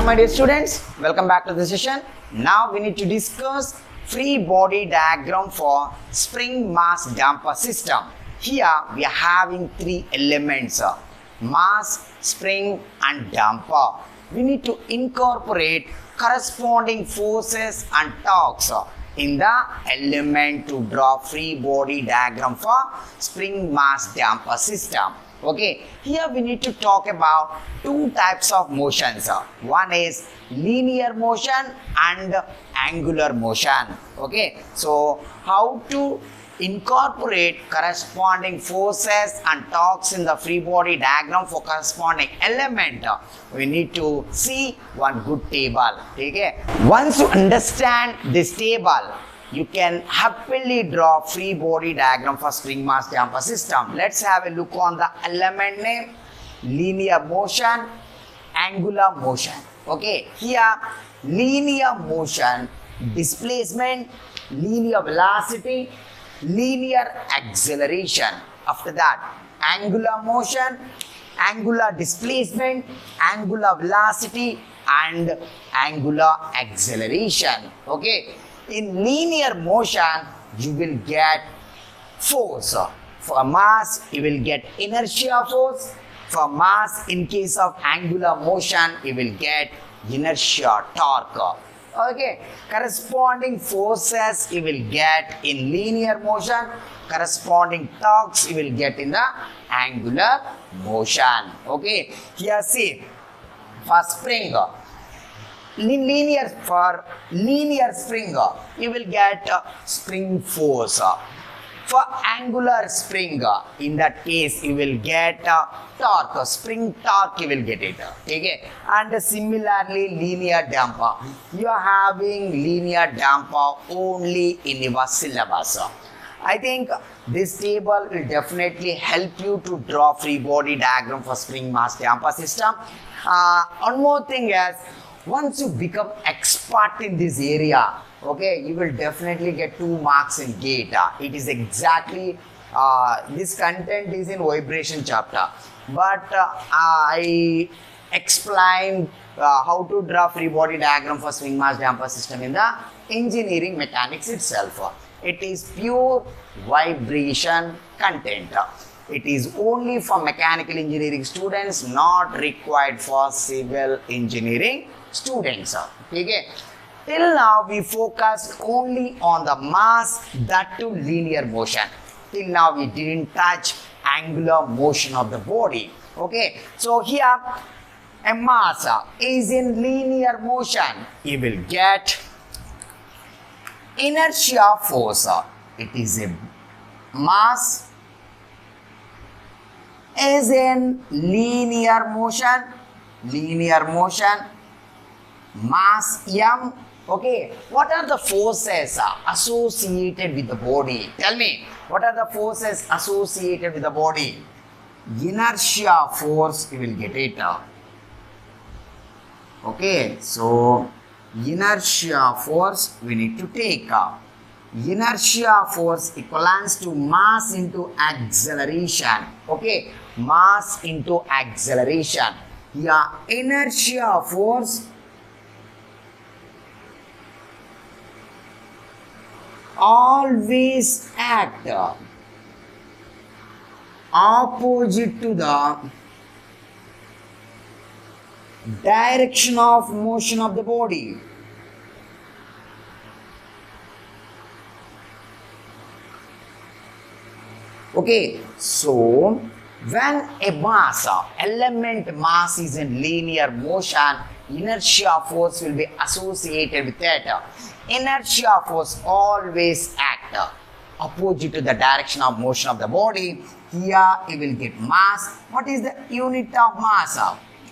my dear students, welcome back to the session. Now we need to discuss free body diagram for spring mass damper system. Here we are having three elements, mass, spring and damper. We need to incorporate corresponding forces and torques in the element to draw free body diagram for spring mass damper system. Okay, here we need to talk about two types of motions. One is linear motion and angular motion. Okay, so how to incorporate corresponding forces and torques in the free body diagram for corresponding element, we need to see one good table. Okay, once you understand this table, you can happily draw free body diagram for spring mass damper system. Let's have a look on the element name: linear motion, angular motion. Okay, here linear motion, displacement, linear velocity, linear acceleration. After that, angular motion, angular displacement, angular velocity and angular acceleration. Okay, in linear motion you will get force. For mass you will get inertia force. For mass, in case of angular motion, you will get inertia torque. Okay, corresponding forces you will get in linear motion, corresponding torques you will get in the angular motion. Okay, here see, for spring, for linear spring you will get spring force. For angular spring, in that case you will get torque, spring torque you will get it. Okay, and similarly linear damper, you are having linear damper only in your syllabus. I think this table will definitely help you to draw free body diagram for spring mass damper system. One more thing is, once you become expert in this area, okay, you will definitely get 2 marks in GATE. It is exactly, this content is in vibration chapter, but I explained how to draw free body diagram for swing mass damper system in the engineering mechanics itself. It is pure vibration content. It is only for mechanical engineering students, not required for civil engineering students. Okay. Till now we focused only on the mass, that too linear motion. Till now we didn't touch angular motion of the body. Okay, so here a mass is in linear motion. You will get inertia force. It is a mass is in linear motion, mass M. Okay, what are the forces associated with the body? Tell me, what are the forces associated with the body? Inertia force, you will get it. Okay, so inertia force we need to take. Inertia force equals to mass into acceleration. Okay, mass into acceleration. Here, inertia force always act opposite to the direction of motion of the body. Okay, so when a mass, element mass is in linear motion, inertia force will be associated with it. Inertia force always act opposite to the direction of motion of the body. Here you will get mass. What is the unit of mass?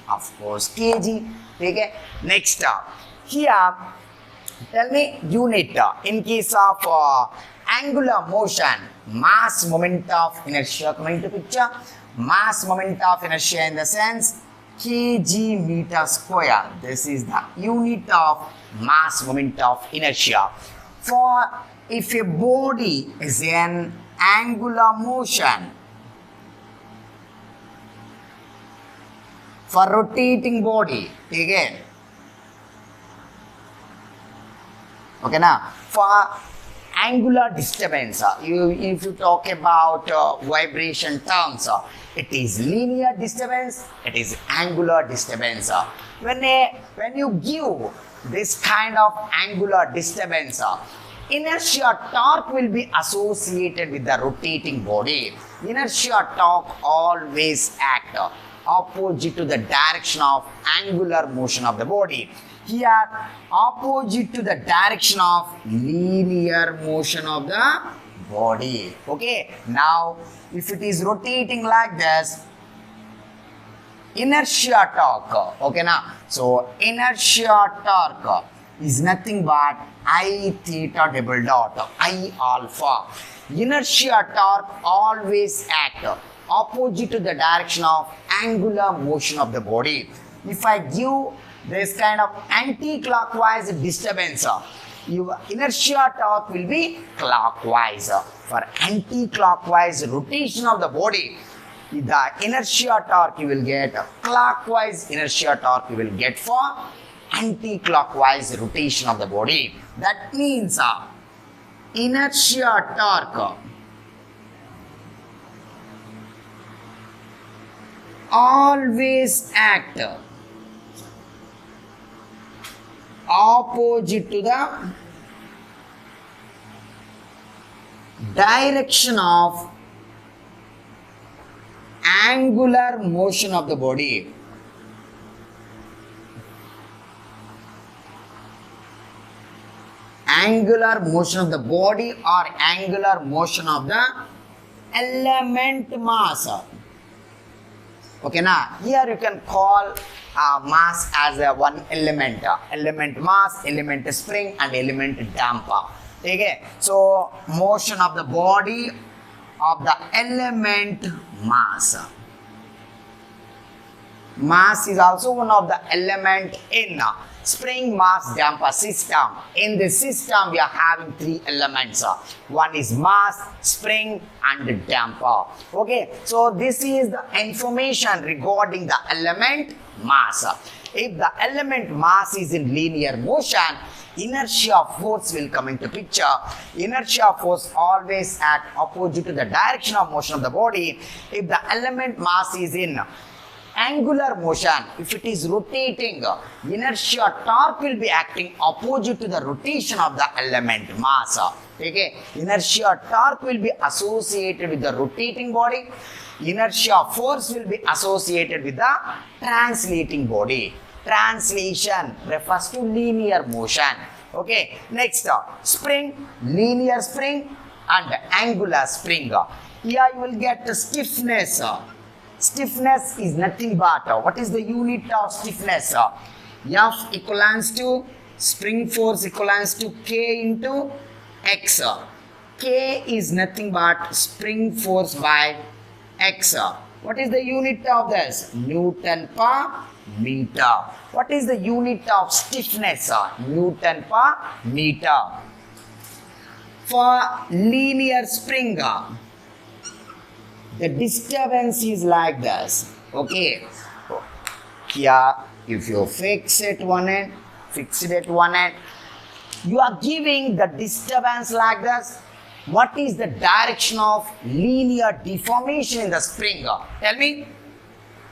Of course, kg. Okay. Next, here tell me unit in case of angular motion, mass moment of inertia coming to picture. Mass moment of inertia in the sense kg meter square. This is the unit of mass moment of inertia. For if a body is in angular motion, for rotating body, again Okay, now for angular disturbance, if you talk about vibration terms, it is linear disturbance, it is angular disturbance. When you give this kind of angular disturbance, inertia torque will be associated with the rotating body. Inertia torque always act opposite to the direction of angular motion of the body. Here, opposite to the direction of linear motion of the body. Okay, now if it is rotating like this, inertia torque. Okay, now so inertia torque is nothing but I theta double dot, I alpha. Inertia torque always act opposite to the direction of angular motion of the body. If I give this kind of anti-clockwise disturbance, your inertia torque will be clockwise. For anti-clockwise rotation of the body, the inertia torque you will get clockwise, inertia torque you will get for anti-clockwise rotation of the body. That means inertia torque always act opposite to the direction of angular motion of the body. Angular motion of the body or angular motion of the element mass. Okay, now here you can call mass as one element. Element mass, element spring and element damper. Okay, so motion of the body of the element mass. Mass is also one of the element in spring mass damper system. In this system we are having three elements. One is mass, spring and damper. Okay, so this is the information regarding the element mass. If the element mass is in linear motion, inertia force will come into picture. Inertia force always act opposite to the direction of motion of the body. If the element mass is in angular motion, if it is rotating, inertia torque will be acting opposite to the rotation of the element mass. Okay, inertia torque will be associated with the rotating body. Inertia force will be associated with the translating body. Translation refers to linear motion. Okay, next spring, linear spring and angular spring. Here you will get the stiffness. Stiffness is nothing but, what is the unit of stiffness? F equals to spring force equals to K into X. K is nothing but spring force by X. What is the unit of this? Newton per meter. What is the unit of stiffness? Newton per meter. For linear spring, the disturbance is like this. Okay, here if you fix it one end, you are giving the disturbance like this. What is the direction of linear deformation in the spring? Tell me,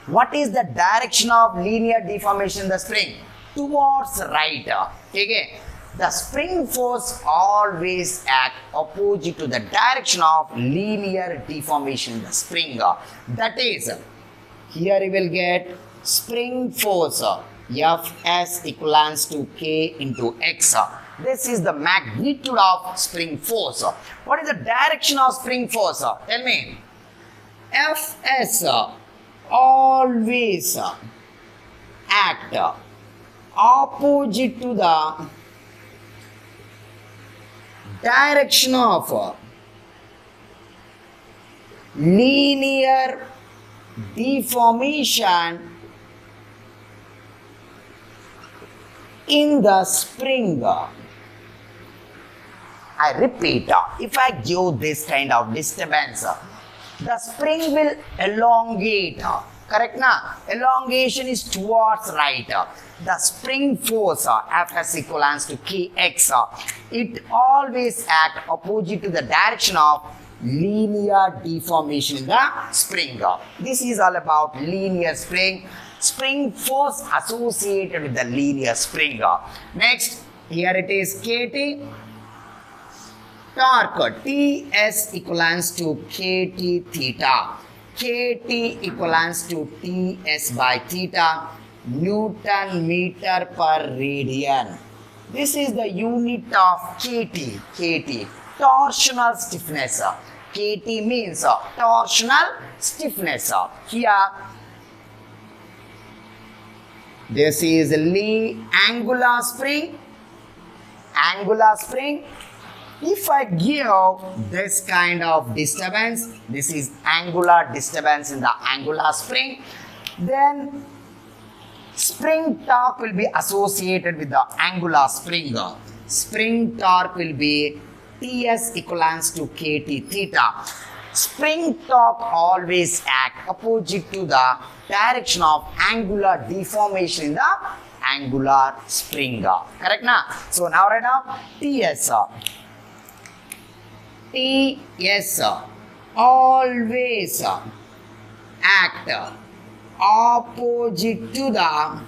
what is the direction of linear deformation in the spring? Towards right. Okay, the spring force always act opposite to the direction of linear deformation in the spring. That is, here you will get spring force Fs equals to K into X. This is the magnitude of spring force. What is the direction of spring force? Tell me. Fs always act opposite to the direction of linear deformation in the spring. I repeat, if I give this kind of disturbance, the spring will elongate. Correct na? Elongation is towards right. The spring force F is equivalent to Kx. It always act opposite to the direction of linear deformation in the spring. This is all about linear spring. Spring force associated with the linear spring. Next, here it is Kt. Torque Ts equivalent to Kt theta. Kt equivalent to Ts by theta, Newton meter per radian. This is the unit of Kt, torsional stiffness. Kt means torsional stiffness. Here, this is angular spring. If I give this kind of disturbance, this is angular disturbance in the angular spring, then spring torque will be associated with the angular spring. Spring torque will be Ts equivalent to Kt theta. Spring torque always act opposite to the direction of angular deformation in the angular spring. Correct na? So now write down Ts. Ts always act opposite to the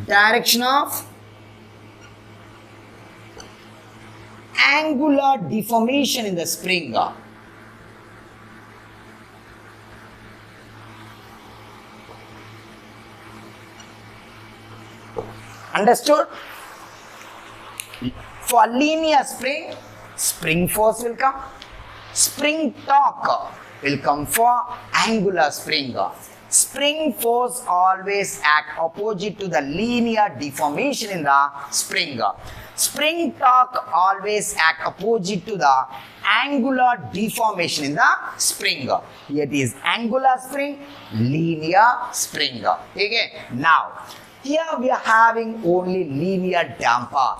direction of angular deformation in the spring. Understood? For linear spring, spring force will come. Spring torque will come for angular spring. Spring force always act opposite to the linear deformation in the spring. Spring torque always act opposite to the angular deformation in the spring. Here it is angular spring, linear spring. Okay. Now, here we are having only linear damper.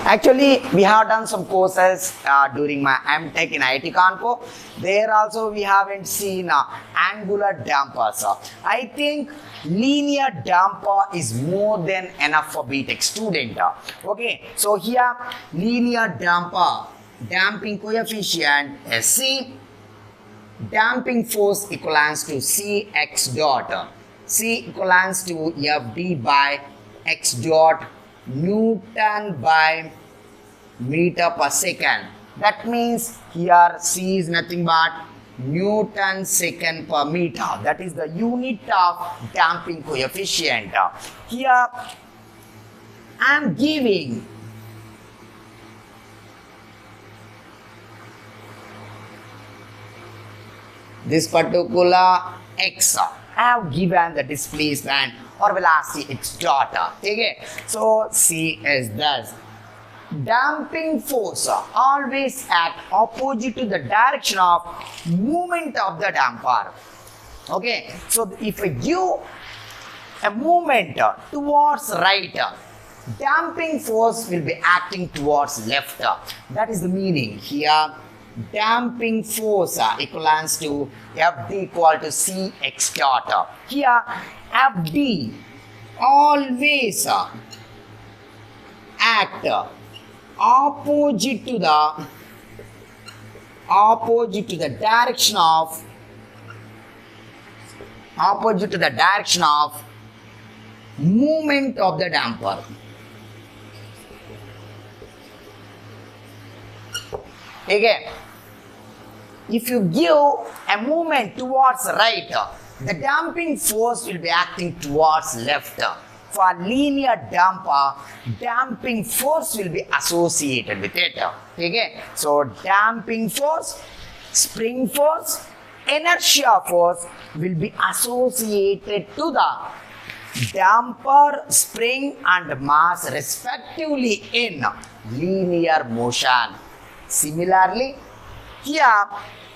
Actually, we have done some courses during my MTech in IIT Kanpur. There also we haven't seen angular dampers. I think linear damper is more than enough for BTech student. Okay, so here linear damper, damping coefficient is C, damping force equivalent to Cx dot. C equivalent to Fd by x dot Newton by meter per second. That means here C is nothing but Newton second per meter. That is the unit of damping coefficient. Here I am giving this particular x. I have given the displacement or velocity x dot. Okay? So C is thus. Damping force always act opposite to the direction of movement of the damper. Okay? So if I give a movement towards right, damping force will be acting towards left. That is the meaning here. Damping force equivalent to Fd equal to Cx dot. Here Fd always act opposite to the direction of movement of the damper. Again, if you give a movement towards right, the damping force will be acting towards left. For linear damper, damping force will be associated with it. Okay? So, damping force, spring force, inertia force will be associated to the damper, spring and mass respectively in linear motion. Similarly, here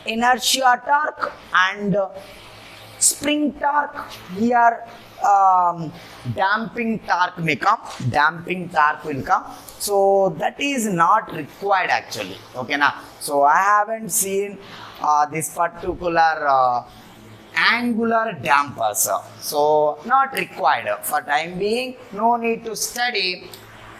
inertia torque and spring torque, here damping torque may come, damping torque will come. So that is not required actually. Okay, now. So I haven't seen this particular angular dampers. So not required for time being, no need to study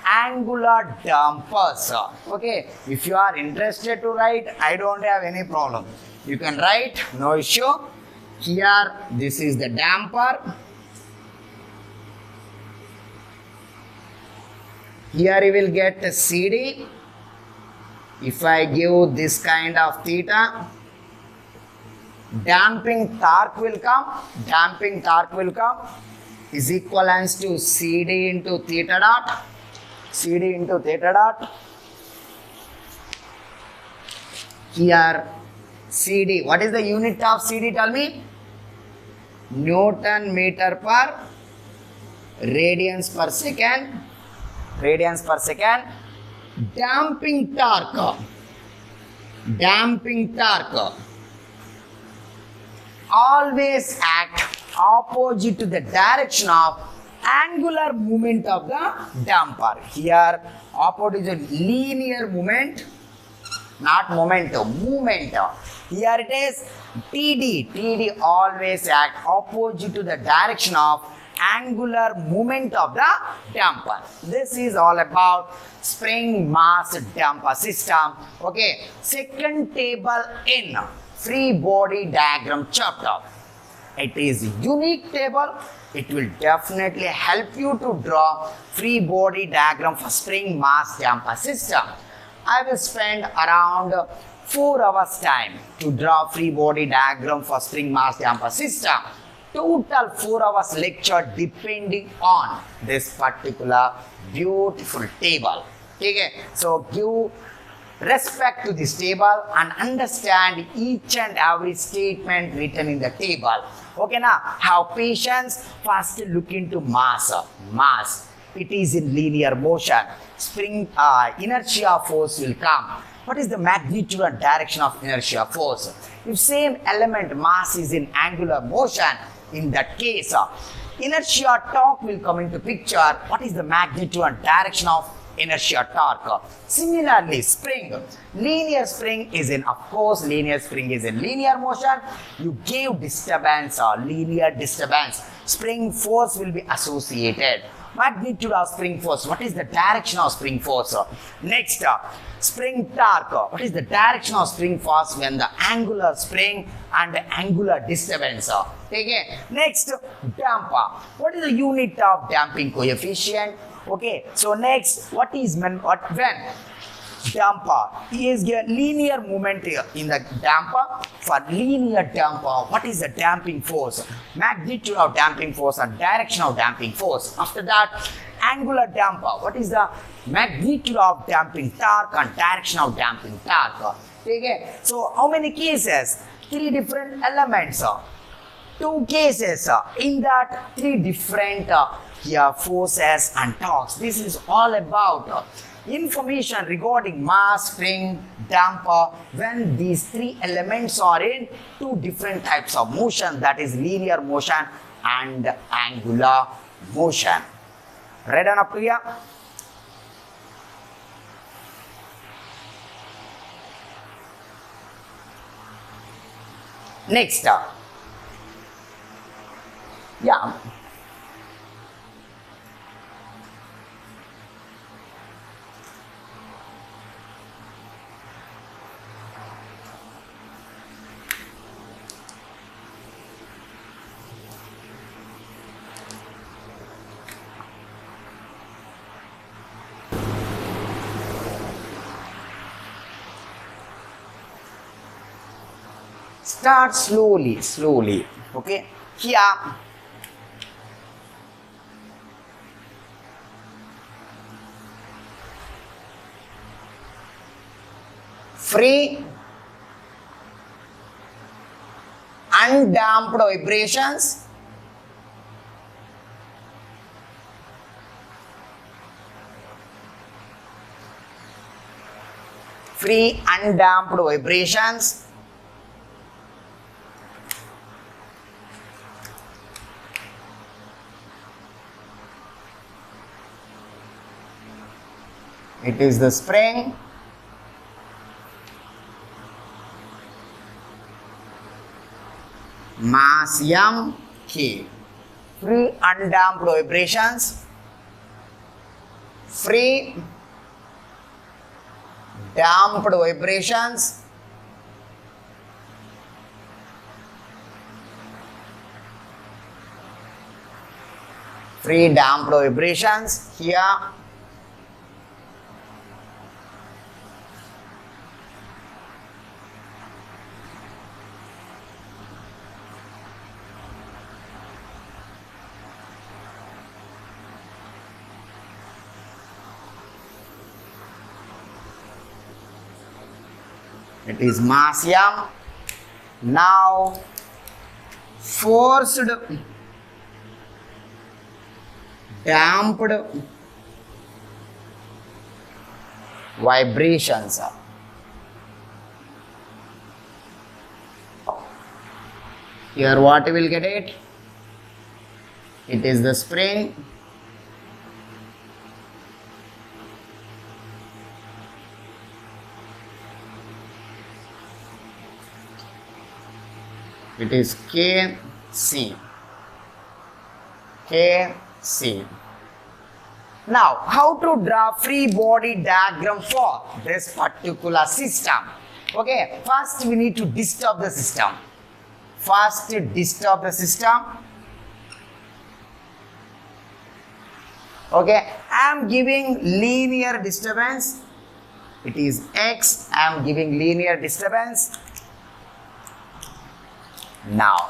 angular dampers. Okay, if you are interested to write, I don't have any problem. You can write, no issue. Here, this is the damper. Here you will get a CD. If I give this kind of theta, damping torque will come. Damping torque will come is equivalent to CD into theta dot. CD into theta dot. Here CD, what is the unit of CD, tell me? Newton meter per radians per second. Radians per second. Damping torque. Damping torque always act opposite to the direction of angular movement of the damper. Here opposite is linear movement, not momentum, movement. Here it is TD. TD always act opposite to the direction of angular movement of the damper. This is all about spring mass damper system. Okay, second table in free body diagram chapter. It is unique table. It will definitely help you to draw free body diagram for spring mass damper system. I will spend around 4 hours time to draw free body diagram for spring mass damper system. Total 4 hours lecture depending on this particular beautiful table. Okay, so give respect to this table and understand each and every statement written in the table. Okay, now have patience. First look into mass. Mass, it is in linear motion. Spring inertia force will come. What is the magnitude and direction of inertia force? If same element mass is in angular motion, in that case inertia torque will come into picture. What is the magnitude and direction of inertia torque? Similarly, spring, linear spring is in, of course, linear spring is in linear motion. You give disturbance or linear disturbance, spring force will be associated. Magnitude of spring force, what is the direction of spring force? Next, spring torque, what is the direction of spring force when the angular spring and angular disturbance? Okay. Next, damper, what is the unit of damping coefficient? Okay, so next, what is when damper is a linear movement in the damper. For linear damper, what is the damping force? Magnitude of damping force and direction of damping force. After that, angular damper, what is the magnitude of damping torque and direction of damping torque? Okay, so how many cases? 3 different elements. 2 cases. In that, 3 different forces and torques. This is all about information regarding mass, spring, damper, when these 3 elements are in 2 different types of motion, that is linear motion and angular motion. Read on up to here? Next, yeah. Start slowly, slowly. Okay, here free undamped vibrations, free undamped vibrations, it is the spring, mass m, k. Free undamped vibrations, free damped vibrations, free damped vibrations here. It is mass m. Now forced damped vibrations. Here what you will get it? It is the spring. It is Kc. Kc. Now, how to draw free body diagram for this particular system? Okay, first we need to disturb the system. First, disturb the system. Okay, I am giving linear disturbance. It is x. I am giving linear disturbance. Now,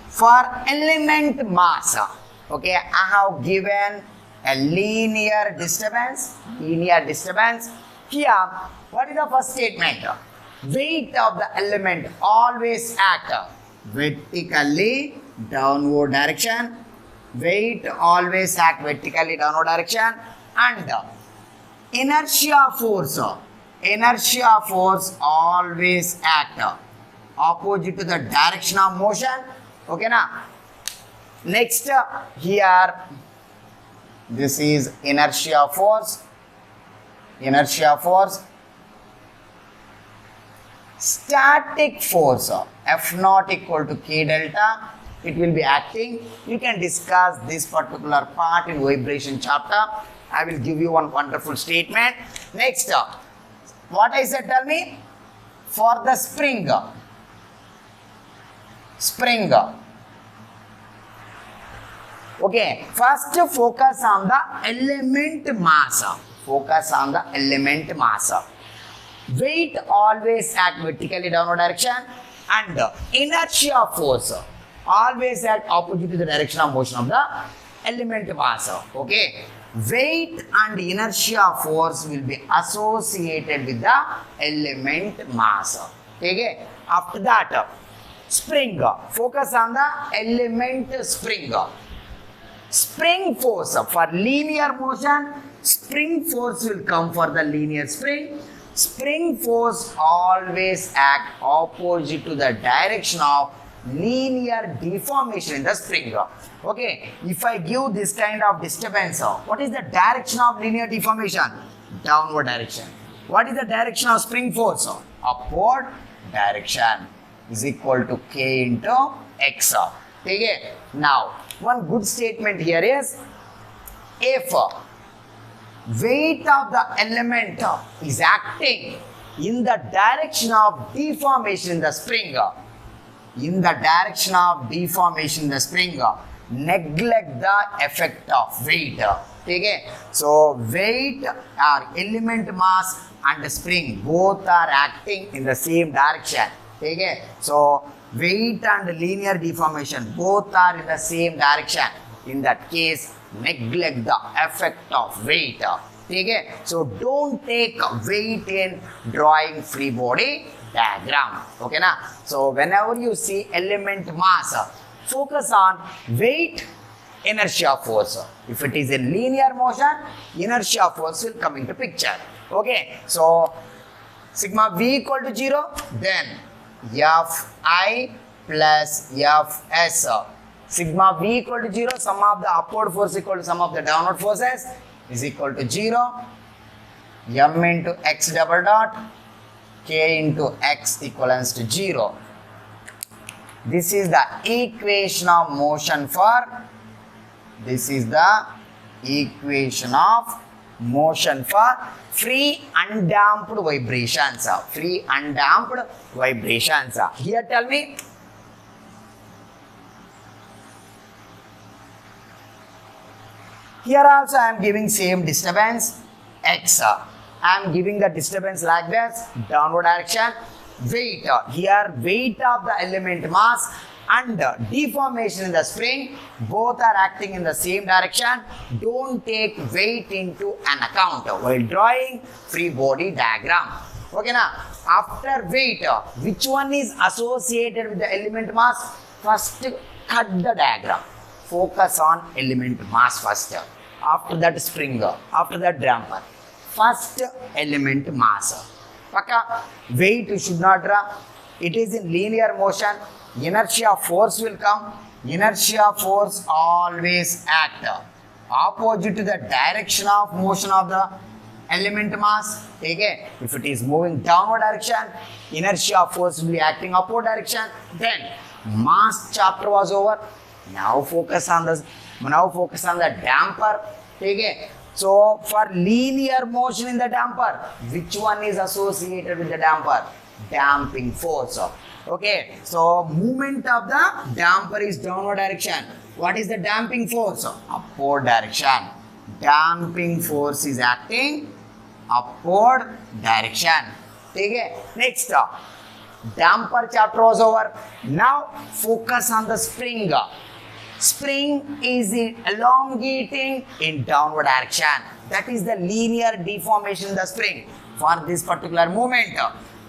for element mass, okay, I have given a linear disturbance. Here, what is the first statement? Weight of the element always act vertically downward direction. Weight always act vertically downward direction, and inertia force always act opposite to the direction of motion. Okay na? Next here, this is inertia force. Static force F naught equal to K delta. It will be acting. You can discuss this particular part in vibration chapter. I will give you one wonderful statement. Next, what I said, tell me. For the spring. Okay, first focus on the element mass. Weight always act vertically downward direction, and inertia force always act opposite to the direction of motion of the element mass. Okay, weight and inertia force will be associated with the element mass. Okay, after that, spring. Focus on the element spring. Spring force for linear motion. Spring force will come for the linear spring. Spring force always act opposite to the direction of linear deformation in the spring. Okay, if I give this kind of disturbance, what is the direction of linear deformation? Downward direction. What is the direction of spring force? Upward direction, is equal to K into X. Okay, now one good statement here is, if weight of the element is acting in the direction of deformation in the spring, neglect the effect of weight. Okay, so weight or element mass and spring both are acting in the same direction. Okay, so weight and linear deformation both are in the same direction. In that case, neglect the effect of weight. Okay, so don't take weight in drawing free body diagram. Okay na? So whenever you see element mass, focus on weight, inertia force. If it is in linear motion, inertia force will come into picture. Okay, so sigma v equal to 0, then Fi plus Fs sigma v equal to 0, sum of the upward force equal to sum of the downward forces is equal to 0, m into x double dot, k into x equals to 0. This is the equation of motion for, this is the equation of motion for free undamped vibrations. Free undamped vibrations. Here tell me, here also I am giving same disturbance x. I am giving the disturbance like this, downward direction. Weight, here weight of the element mass and deformation in the spring, both are acting in the same direction. Don't take weight into an account while drawing free body diagram. Okay now, after weight, which one is associated with the element mass? First cut the diagram. Focus on element mass first. After that spring, after that damper. First element mass. Paka, weight should not draw. It is in linear motion. Inertia force will come. Inertia force always act opposite to the direction of motion of the element mass. Okay? If it is moving downward direction, inertia force will be acting upward direction. Then mass chapter was over. Now focus on the damper. Okay? So for linear motion in the damper, which one is associated with the damper? Damping force. Okay, so movement of the damper is downward direction. What is the damping force? Upward direction. Damping force is acting upward direction. Okay, next, damper chapter was over. Now focus on the spring. Spring is elongating in downward direction. That is the linear deformation in the spring. For this particular movement,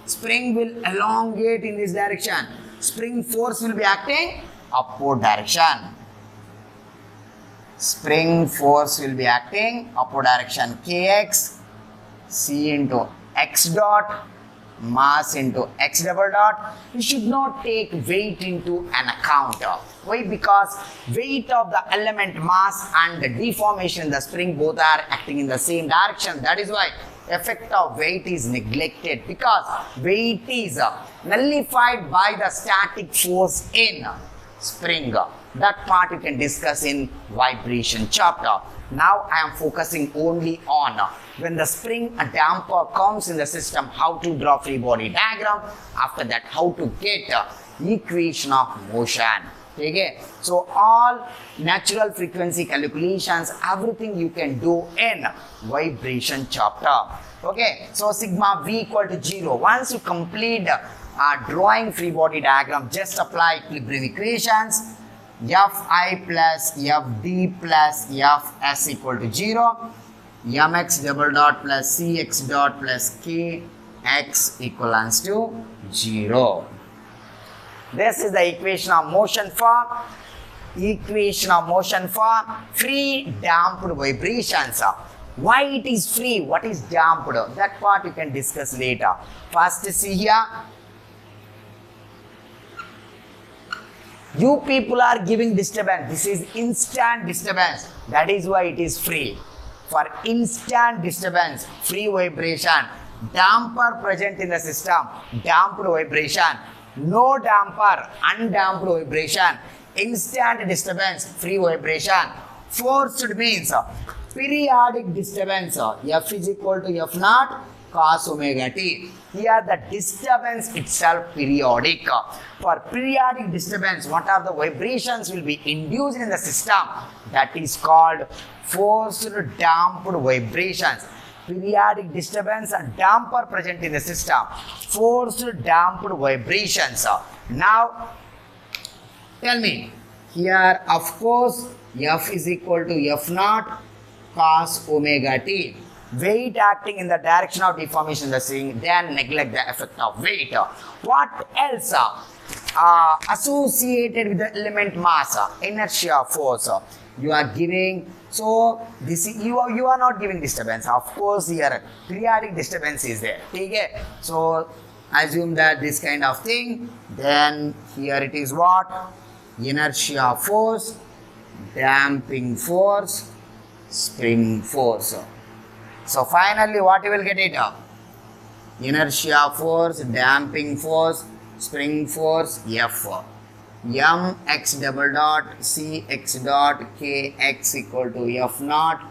spring will elongate in this direction. Spring force will be acting upward direction. Spring force will be acting upward direction. Kx, c into x dot, mass into x double dot. You should not take weight into an account. Why? Because weight of the element mass and the deformation in the spring both are acting in the same direction. That is why effect of weight is neglected, because weight is nullified by the static force in spring. That part you can discuss in vibration chapter. Now I am focusing only on when the spring damper comes in the system, how to draw free body diagram. After that, how to get equation of motion. Okay, so all natural frequency calculations, everything you can do in vibration chapter. Okay, so sigma v equal to 0. Once you complete drawing free body diagram, just apply equilibrium equations. Fi plus Fd plus Fs equal to 0. Mx double dot plus Cx dot plus Kx equals to 0. This is the equation of motion for free damped vibrations. Why it is free? What is damped? That part you can discuss later. First, see here. You people are giving disturbance. This is instant disturbance. That is why it is free. For instant disturbance, free vibration, damper present in the system, damped vibration. No damper, undamped vibration, instant disturbance, free vibration. Forced means periodic disturbance. F is equal to F naught cos omega t. Here the disturbance itself periodic. For periodic disturbance, what are the vibrations will be induced in the system? That is called forced damped vibrations. Periodic disturbance and damper present in the system. Forced damped vibrations. Now, tell me, here of course F is equal to F naught cos omega t. Weight acting in the direction of deformation in the string, then neglect the effect of weight. What else? Associated with the element mass, inertia force. You are giving, so this you are not giving disturbance. Of course, here periodic disturbance is there. Okay? So assume that this kind of thing. Then here it is what? inertia force, damping force, spring force. So finally what you will get it? Inertia force, damping force, spring force, F. M x double dot C x dot K x equal to F naught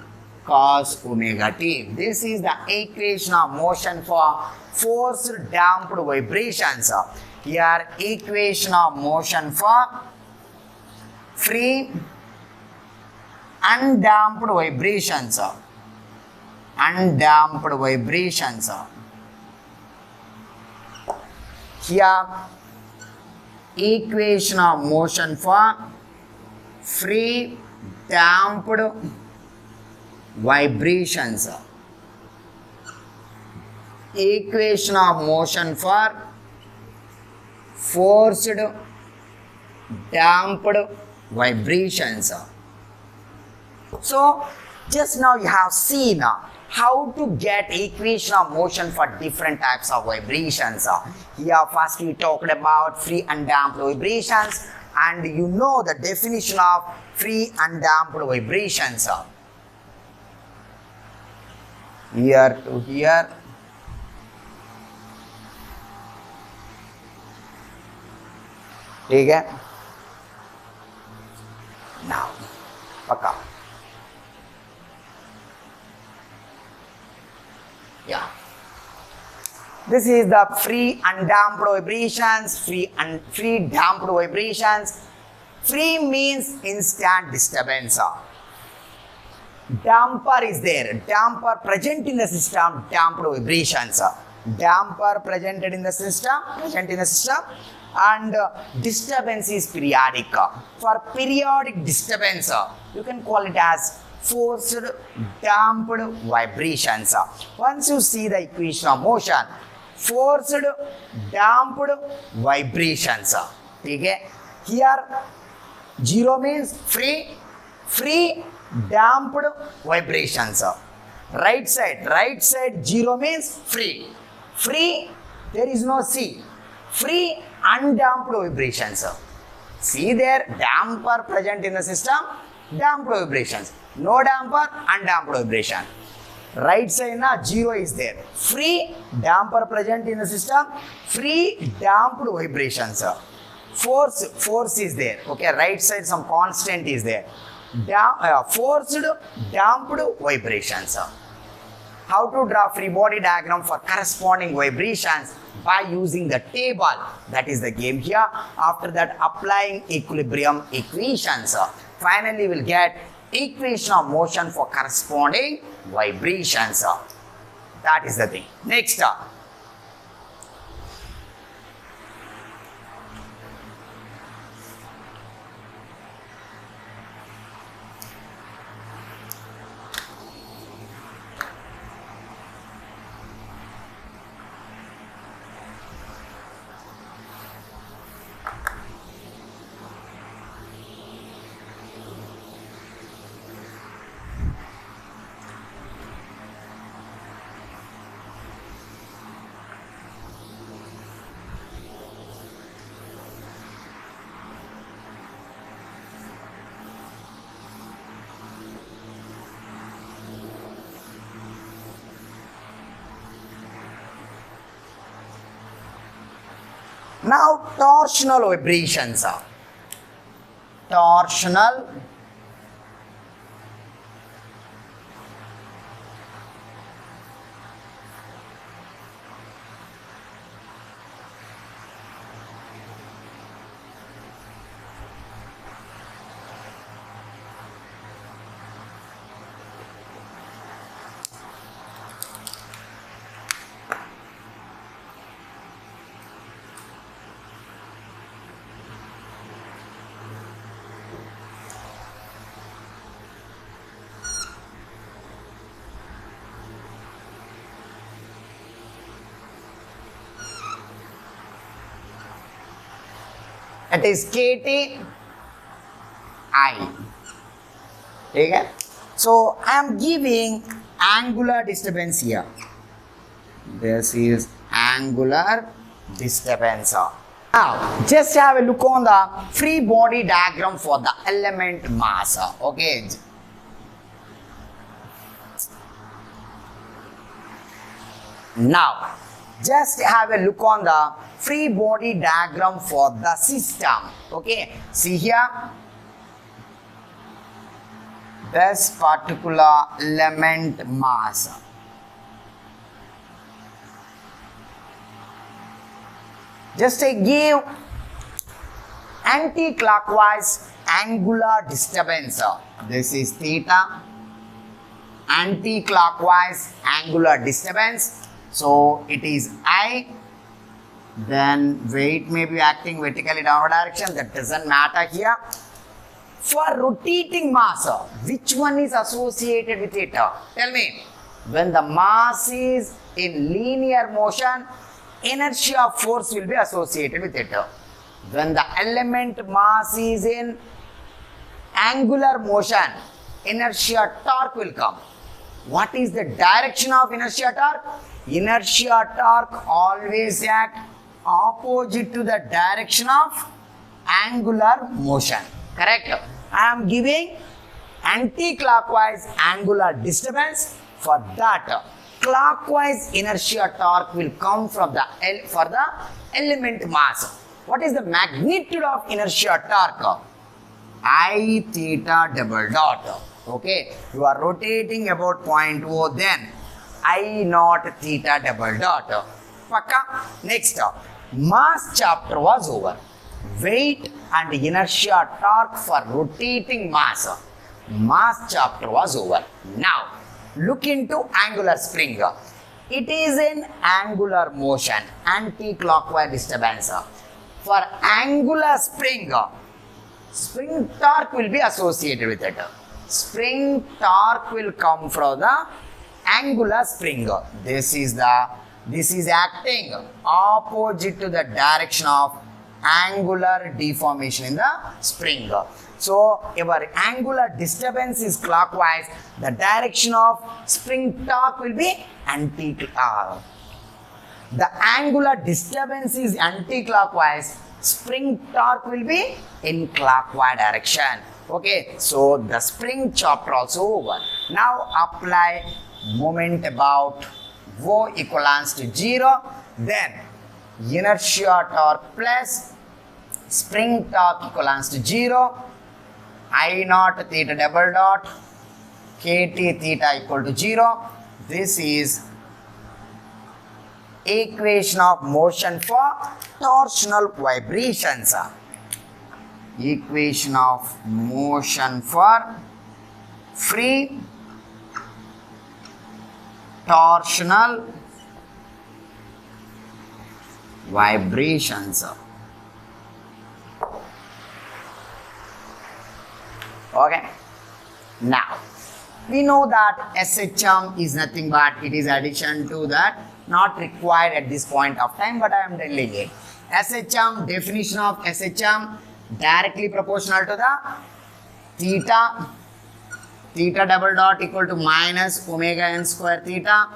cos omega t. This is the equation of motion for forced damped vibrations. Here equation of motion for free undamped vibrations. Undamped vibrations. Here equation of motion for free damped vibrations. Equation of motion for forced damped vibrations. So just now you have seen how to get equation of motion for different types of vibrations. Here first we talked about free undamped vibrations, and you know the definition of free undamped vibrations. Here to here. ठीक है? Now, पक्का. Yeah. This is the free undamped vibrations, free damped vibrations. Free means instant disturbance. Damper is there. Damper present in the system, damped vibrations. Damper presented in the system, and disturbance is periodic. For periodic disturbance, you can call it as forced damped vibrations. Once you see the equation of motion, forced damped vibrations. Okay? Here 0 means free damped vibrations. Right side 0 means free, there is no C. Free undamped vibrations. See there, damper present in the system, damped vibrations. No damper, undamped vibration. Right side na 0 is there. Free damper present in the system, free damped vibrations. Force is there. Okay, right side some constant is there. Forced damped vibrations. How to draw free body diagram for corresponding vibrations? By using the table. That is the game here. After that, applying equilibrium equations. Finally, we'll get equation of motion for corresponding vibrations. That is the thing. Next. Now torsional vibrations. Torsional it is KT I. Okay? So I am giving angular disturbance here. This is angular disturbance. Now, just have a look on the free body diagram for the element mass. Okay. Now, just have a look on the free body diagram for the system. Okay. See here. This particular element mass. Just give anti-clockwise angular disturbance. This is theta. Anti-clockwise angular disturbance. So it is I. Then weight may be acting vertically downward direction. That doesn't matter here. For rotating mass, which one is associated with it? Tell me. When the mass is in linear motion, inertia force will be associated with it. When the element mass is in angular motion, inertia torque will come. What is the direction of inertia torque? Inertia torque always act opposite to the direction of angular motion. Correct? I am giving anti-clockwise angular disturbance. For that, clockwise inertia torque will come from the for the element mass. What is the magnitude of inertia torque? I theta double dot. Okay, you are rotating about point O, then I naught theta double dot. Pakka. Next, mass chapter was over. Weight and inertia torque for rotating mass. Mass chapter was over. Now, look into angular spring. It is in angular motion, anti-clockwise disturbance. For angular spring, spring torque will be associated with it. Spring torque will come from the angular spring. This is acting opposite to the direction of angular deformation in the spring. So, your angular disturbance is clockwise. The direction of spring torque will be anti-clockwise. The angular disturbance is anti-clockwise. Spring torque will be in clockwise direction. Okay, so the spring chapter also over. Now apply moment about O equals to 0. Then inertia torque plus spring torque equals to 0. I naught theta double dot kt theta equal to 0. This is equation of motion for torsional vibrations. Equation of motion for free torsional vibrations. Okay. Now, we know that SHM is nothing but it is addition to that, not required at this point of time, but I am telling it. SHM, definition of SHM, directly proportional to the theta double dot equal to minus omega n square theta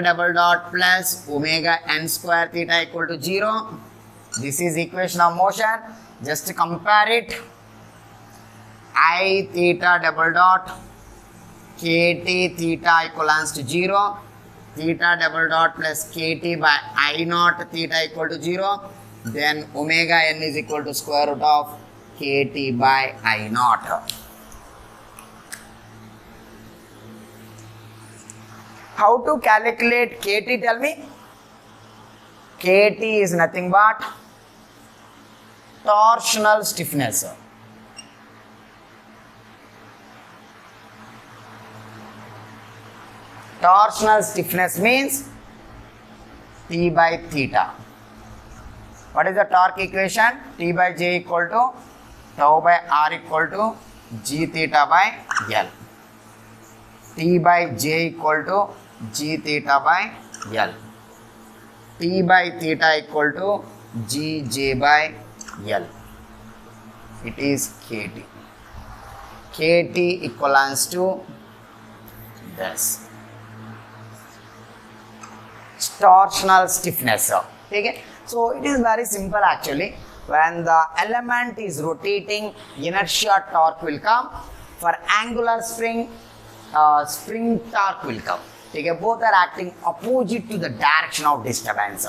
double dot plus omega n square theta equal to 0. This is equation of motion. Just compare it. I theta double dot kt theta equals to 0. Theta double dot plus kt by I naught theta equal to 0. Then omega n is equal to square root of kt by I naught. How to calculate kt? Tell me. Kt is nothing but torsional stiffness. Torsional stiffness means T by theta. What is the torque equation? T by J equal to tau by R equal to G theta by L. T by J equal to G theta by L. T by theta equal to G J by L. It is KT. KT equals to this. Torsional stiffness. Okay? So it is very simple actually. When the element is rotating, inertia torque will come. For angular spring, spring torque will come. Okay, both are acting opposite to the direction of disturbance.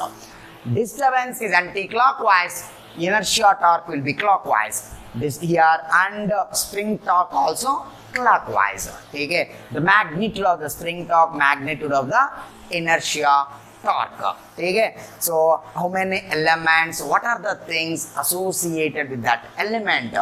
Disturbance is anti-clockwise, inertia torque will be clockwise. This here, and spring torque also clockwise. Okay, the magnitude of the spring torque, magnitude of the inertia torque. Okay, so how many elements, what are the things associated with that element?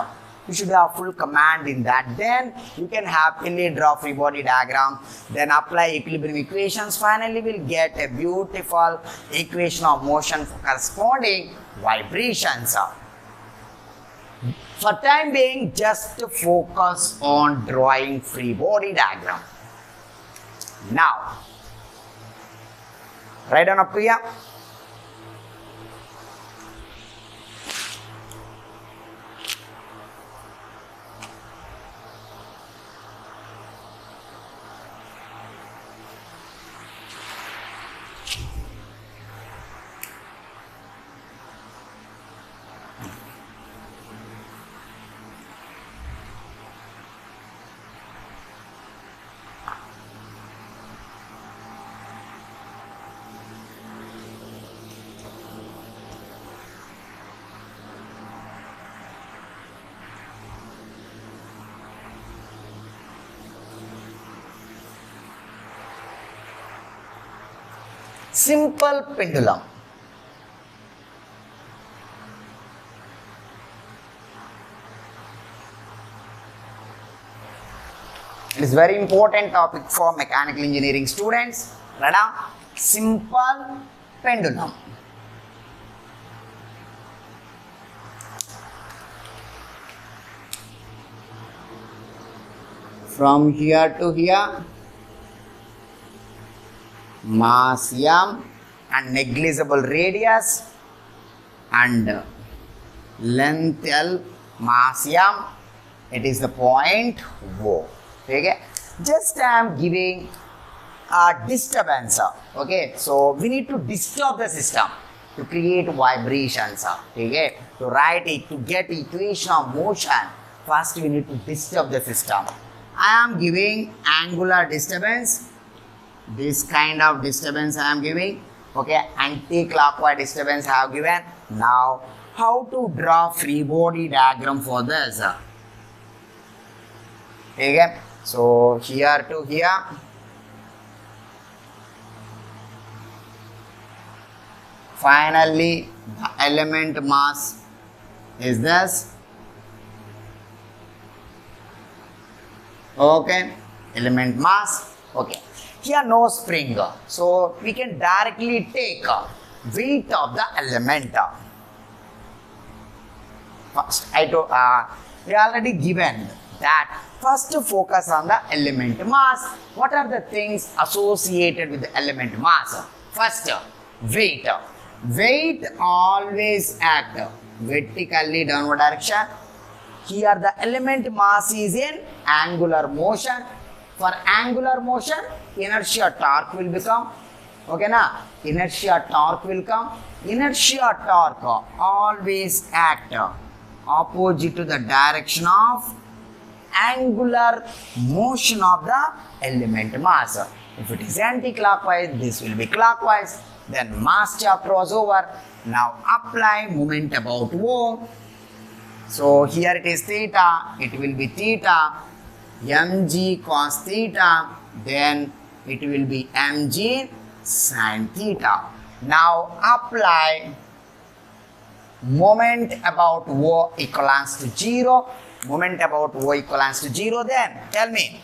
You should have full command in that. Then you can happily draw free body diagram, then apply equilibrium equations. Finally, we'll get a beautiful equation of motion for corresponding vibrations. For time being, just focus on drawing free body diagram. Now, right on up to here. Simple pendulum. It is very important topic for mechanical engineering students. Right now, simple pendulum. From here to here, mass m and negligible radius and length L, mass m, it is the point O. Okay, just I am giving a disturbance. Okay, so we need to disturb the system to create vibrations. Okay, to write it, to get equation of motion, first we need to disturb the system. I am giving angular disturbance. This kind of disturbance I am giving. Okay, anti-clockwise disturbance I have given. Now, how to draw free body diagram for this? Okay, so here to here. Finally, the element mass is this. Okay, element mass. Okay. Here no spring, so we can directly take weight of the element. First, we already given that. First, focus on the element mass. What are the things associated with the element mass? First, weight. Weight always act vertically downward direction. Here the element mass is in angular motion. For angular motion, inertia torque will become, okay na? Inertia torque will come. Inertia torque always act opposite to the direction of angular motion of the element mass. If it is anti-clockwise, this will be clockwise. Then mass chapter was over. Now apply moment about O. So here it is theta, it will be theta. mg cos theta, then it will be mg sin theta. Now apply moment about O equals to 0. Moment about O equals to 0, then tell me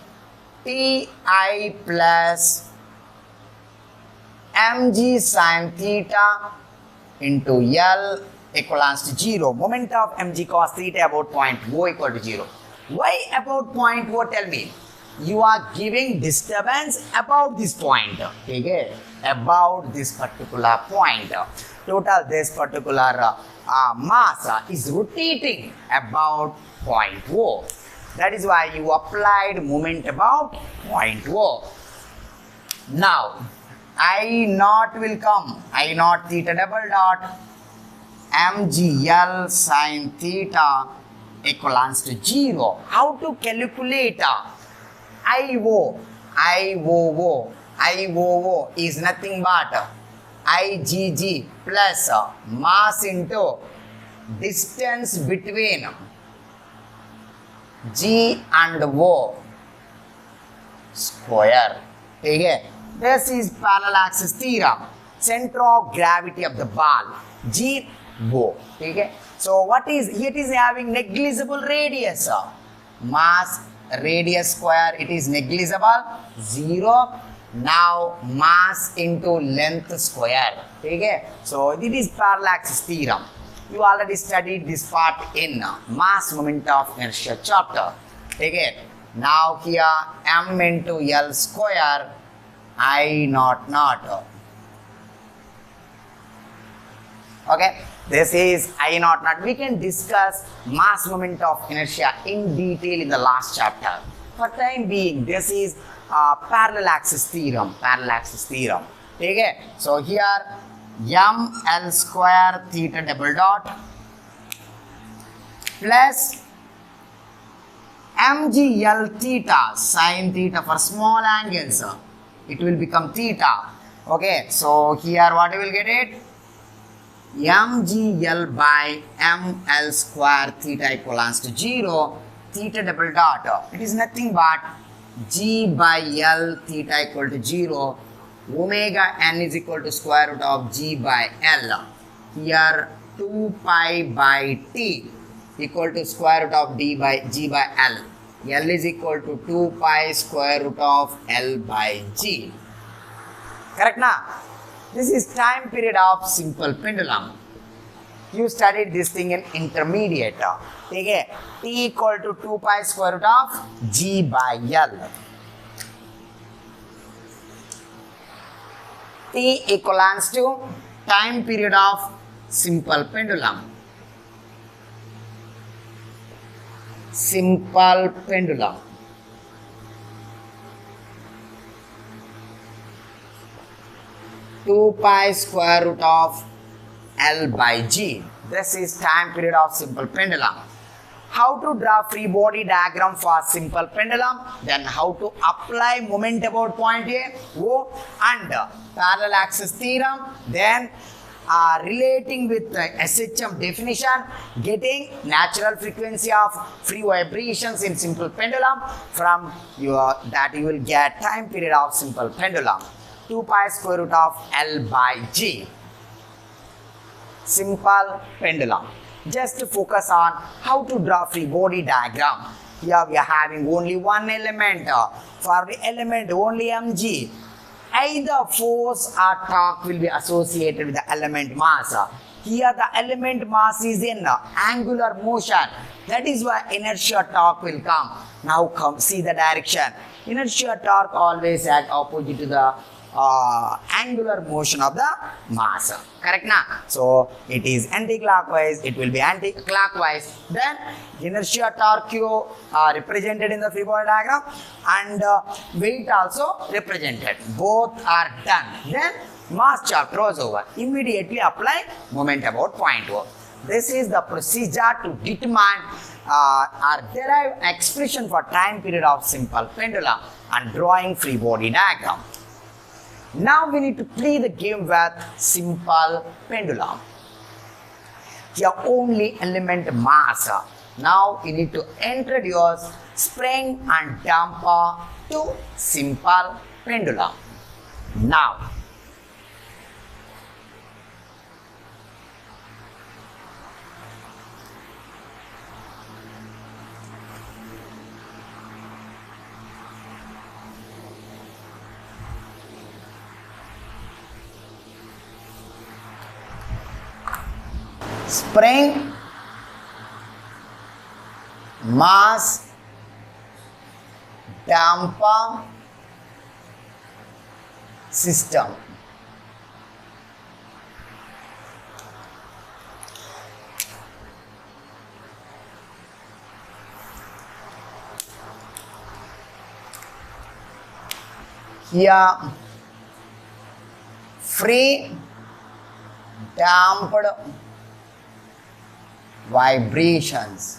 Ti plus mg sin theta into L equals to 0. Moment of mg cos theta about point O equal to 0. Why about point O? Tell me. You are giving disturbance about this point. Okay? About this particular point. Total this particular mass is rotating about point O. That is why you applied moment about point O. Now, I naught will come. I naught theta double dot mgl sine theta equals to 0. How to calculate IOO is nothing but IgG plus mass into distance between G and O square. Okay, this is parallel axis theorem. Center of gravity of the ball G O. Okay, so what is it is having negligible radius. Mass radius square, it is negligible 0. Now mass into length square. Okay, so this is parallel axis theorem. You already studied this part in mass moment of inertia chapter. Okay, now here m into L square I naught naught. Okay, this is I naught naught. We can discuss mass moment of inertia in detail in the last chapter. For time being, this is parallel axis theorem. Okay, so here m L square theta double dot plus mg L theta sine theta for small angles. It will become theta. Okay, so here what you will get it? mgl by ml square theta equals to 0, theta double dot. It is nothing but g by l theta equal to 0, omega n is equal to square root of g by l. Here 2 pi by t equal to square root of d by g by l. L is equal to 2 pi square root of l by g. Correct na? This is time period of simple pendulum. You studied this thing in intermediate. Okay, t equal to 2 pi square root of g by l. T equals to time period of simple pendulum. Simple pendulum. Two pi square root of L by G. This is time period of simple pendulum. How to draw free body diagram for simple pendulum, then how to apply moment about point A, O and parallel axis theorem, then relating with SHM definition, getting natural frequency of free vibrations in simple pendulum. From that you will get time period of simple pendulum. 2 pi square root of L by G. Simple pendulum. Just to focus on how to draw free body diagram. Here we are having only one element. For the element only mg. Either force or torque will be associated with the element mass. Here the element mass is in angular motion. That is why inertia torque will come. Now come see the direction. Inertia torque always act opposite to the angular motion of the mass. Correct na? So it is anti-clockwise, it will be anti-clockwise. Then inertia torque represented in the free body diagram and weight also represented. Both are done. Then mass chapter was over. Immediately apply moment about point O. This is the procedure to determine or derive expression for time period of simple pendulum and drawing free body diagram. Now we need to play the game with simple pendulum. Here only element mass. Now you need to introduce spring and damper to simple pendulum. Now spring, mass, damper, system. Here free, damped, vibrations.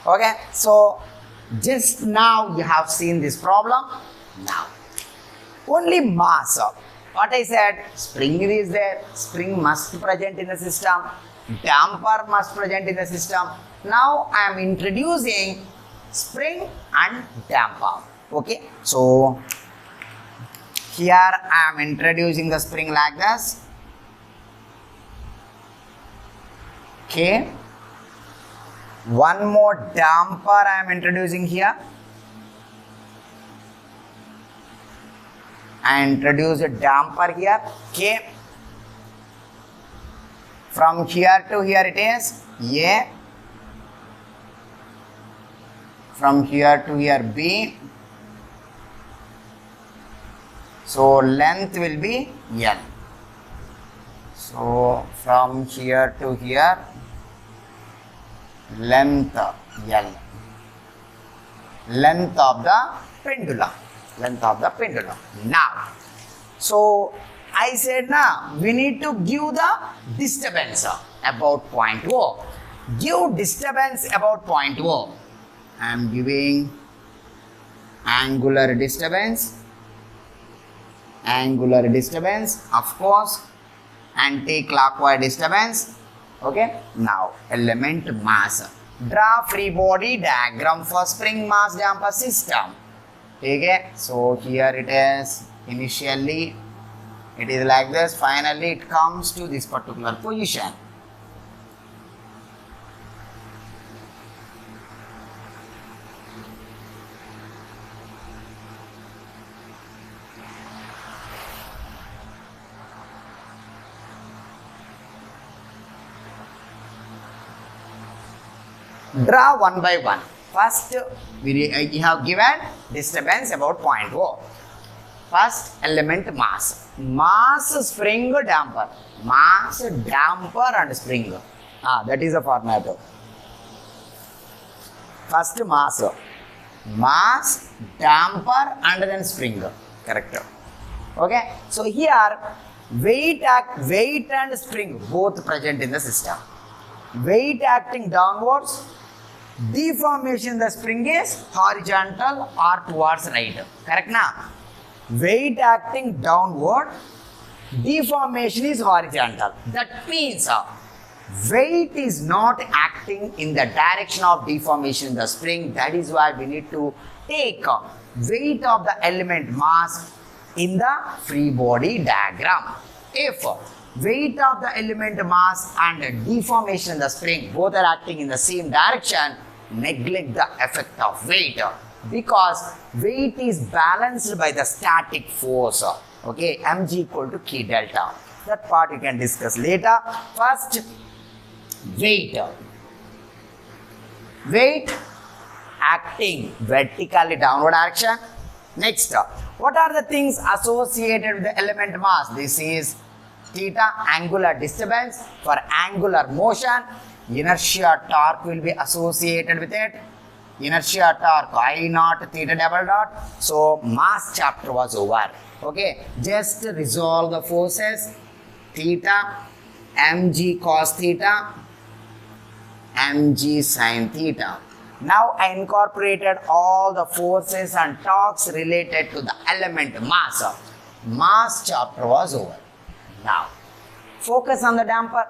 Okay, so just now you have seen this problem. Now, only mass. What I said, spring is there, spring must present in the system, damper must present in the system. Now I am introducing spring and damper. Okay, so here I am introducing the spring like this. Okay, one more damper I am introducing here. I introduce a damper here. Okay, from here to here it is A, from here to here B, so length will be L. So from here to here, length L, length of the pendulum, length of the pendulum. Now, so I said now we need to give the disturbance about point O. Give disturbance about point O. I am giving angular disturbance, of course, anti-clockwise disturbance. Okay, now element mass. Draw free body diagram for spring mass damper system. Okay, so here it is. Initially it is like this, finally it comes to this particular position. Draw one by one. First, we have given disturbance about point O. First, element mass. Mass, spring, damper. Mass, damper and spring. That is the format. First, mass. Mass, damper and then spring. Correct. Okay. So here, weight and spring both present in the system. Weight acting downwards, deformation the spring is horizontal or towards right. Correct na? Weight acting downward, deformation is horizontal. That means weight is not acting in the direction of deformation in the spring. That is why we need to take weight of the element mass in the free body diagram. If weight of the element mass and deformation in the spring both are acting in the same direction, neglect the effect of weight, because weight is balanced by the static force. Okay, mg equal to k delta. That part you can discuss later. First, weight acting vertically downward direction. Next, what are the things associated with the element mass? This is theta, angular disturbance. For angular motion, inertia torque will be associated with it. Inertia torque I naught theta double dot. So mass chapter was over. Okay, just resolve the forces. Theta, mg cos theta, mg sin theta. Now I incorporated all the forces and torques related to the element mass. Mass chapter was over. Now, focus on the damper.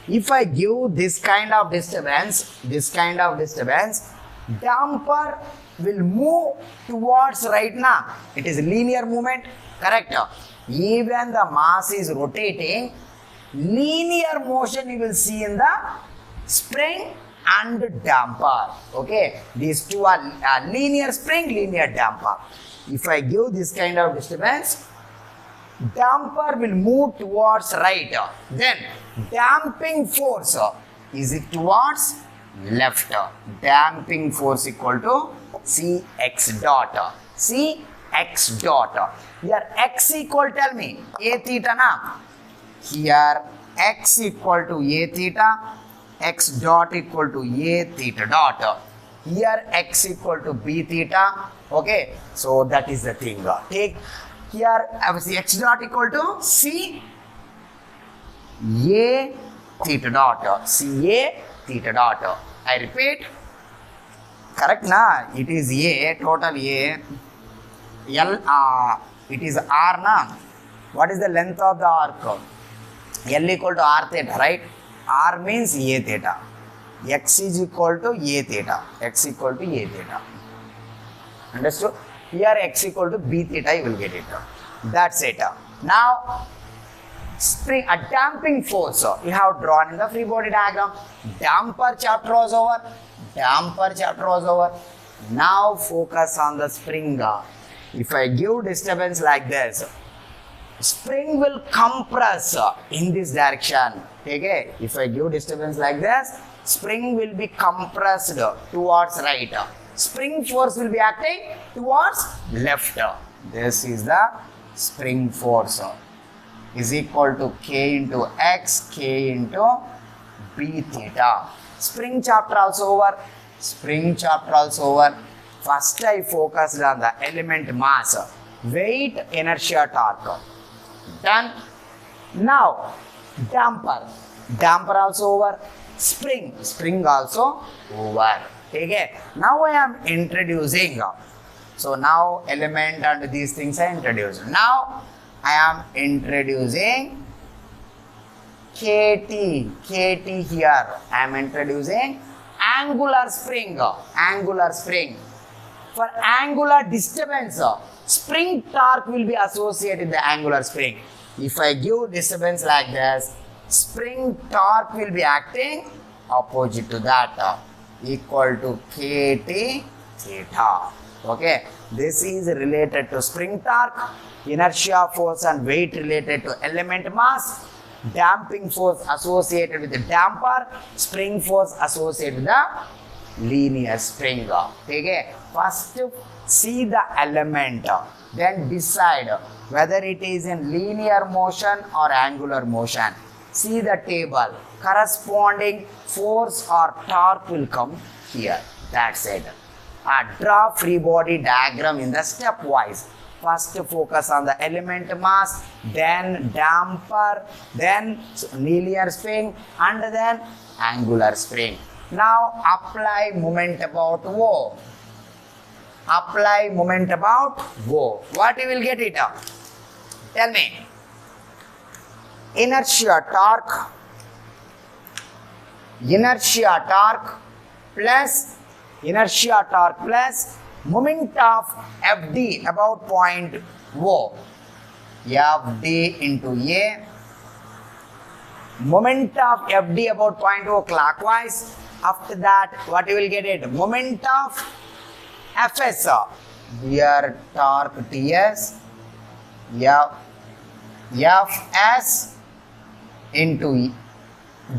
If I give this kind of disturbance, damper will move towards right now. It is linear movement, correct? Even the mass is rotating, linear motion you will see in the spring and damper. Okay, these two are linear spring, linear damper. If I give this kind of disturbance, damper will move towards right. Then damping force is it towards left. Damping force equal to Cx dot. Cx dot. Here x equal, tell me, a theta na. Here x equal to a theta, x dot equal to a theta dot. Here x equal to b theta. Okay, so that is the thing. Take here x dot equal to c a theta dot. C a theta dot. I repeat. Correct na? It is a total a. L it is r na. What is the length of the arc? L equal to r theta, right? R means a theta. X is equal to a theta. X equal to a theta. Understood? Here x equal to b theta, you will get it. That's it. Now, spring a damping force you have drawn in the free body diagram. Damper chapter was over. Damper chapter was over. Now focus on the spring. If I give disturbance like this, spring will compress in this direction. Okay? If I give disturbance like this, spring will be compressed towards right. Spring force will be acting towards left. This is the spring force. Is equal to k into x, k into b theta. Spring chapter also over. Spring chapter also over. First I focused on the element mass, weight, inertia, torque. Done. Now damper. Damper also over. Spring. Spring also over. Okay. Now I am introducing. So now element and these things are introduced. Now I am introducing KT. KT here. I am introducing angular spring. Angular spring. For angular disturbance, spring torque will be associated with the angular spring. If I give disturbance like this, spring torque will be acting opposite to that, equal to KT theta. Okay, this is related to spring torque, inertia force and weight related to element mass, damping force associated with the damper, spring force associated with the linear spring. Okay, first see the element, then decide whether it is in linear motion or angular motion. See the table, corresponding force or torque will come here. That's it. Draw free body diagram in the stepwise. First focus on the element mass, then damper, then linear spring, and then angular spring. Now apply moment about O. Apply moment about O. What you will get it? Tell me. Inertia torque plus moment of Fd about point O. Fd into A. Moment of Fd about point O clockwise. After that, what you will get it? Moment of Fs. Here torque Ts. Fs into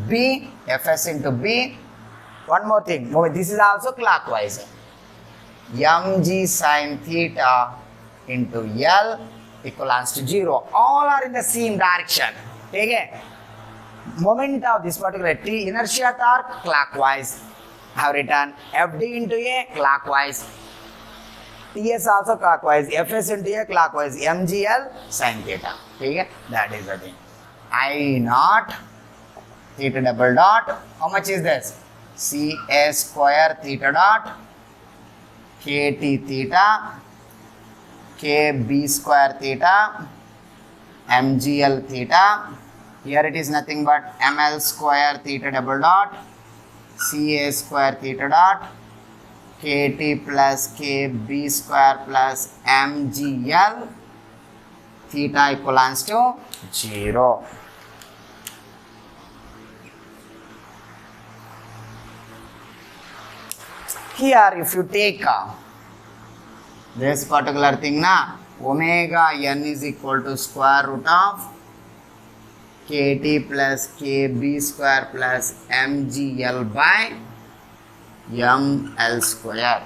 B. Fs into B. One more thing. This is also clockwise. Mg sin theta into L equals to 0. All are in the same direction. Okay? Moment of this particular T, inertia torque clockwise. I have written Fd into A clockwise. Ts also clockwise. Fs into A clockwise. Mgl sin theta. Okay? That is the thing. I naught theta double dot. How much is this? Ca square theta dot. Kt theta. Kb square theta. Mgl theta. Here it is nothing but ml square theta double dot, Ca square theta dot, Kt plus Kb square plus Mgl theta equals to 0. Here if you take this particular thing na, omega n is equal to square root of Kt plus Kb square plus Mgl by Ml square.